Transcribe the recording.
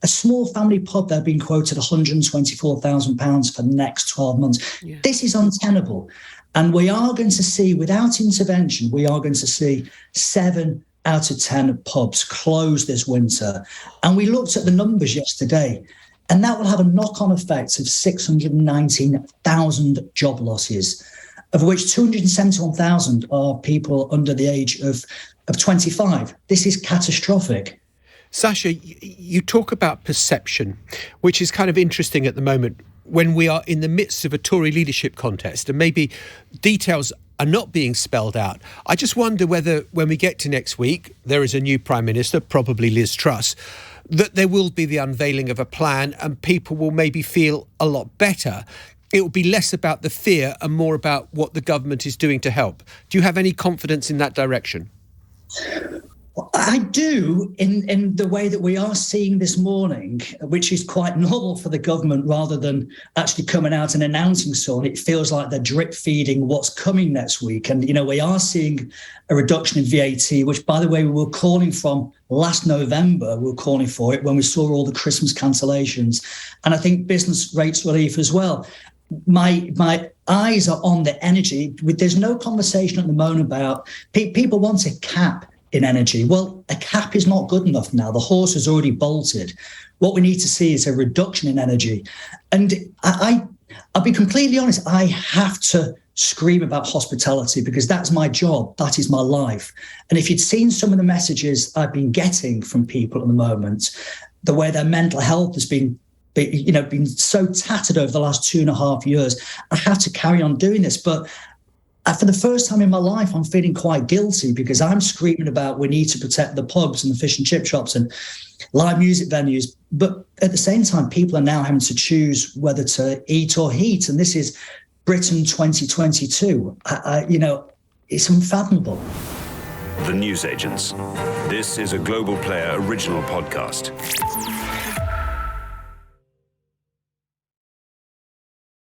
A small family pub, they're being quoted £124,000 for the next 12 months. Yeah. This is untenable. And we are going to see, without intervention, we are going to see 7 out of 10 pubs close this winter. And we looked at the numbers yesterday, and that will have a knock-on effect of 619,000 job losses, of which 271,000 are people under the age of 25. This is catastrophic. Sacha, you talk about perception, which is kind of interesting at the moment when we are in the midst of a Tory leadership contest and maybe details are not being spelled out. I just wonder whether when we get to next week, there is a new Prime Minister, probably Liz Truss, that there will be the unveiling of a plan and people will maybe feel a lot better. It will be less about the fear and more about what the government is doing to help. Do you have any confidence in that direction? I do, in the way that we are seeing this morning, which is quite normal for the government rather than actually coming out and announcing so. It feels like they're drip feeding what's coming next week. And, we are seeing a reduction in VAT, which, by the way, we were calling from last November. We were calling for it when we saw all the Christmas cancellations. And I think business rates relief as well. My eyes are on the energy. There's no conversation at the moment about people want a cap in energy. Well, a cap is not good enough now. The horse has already bolted. What we need to see is a reduction in energy. And I'll be completely honest, I have to scream about hospitality because that's my job. That is my life. And if you'd seen some of the messages I've been getting from people at the moment, the way their mental health has been so tattered over the last 2.5 years, I have to carry on doing this. But for the first time in my life, I'm feeling quite guilty because I'm screaming about we need to protect the pubs and the fish and chip shops and live music venues. But at the same time, people are now having to choose whether to eat or heat. And this is Britain 2022. It's unfathomable. The Newsagents. This is a Global Player original podcast.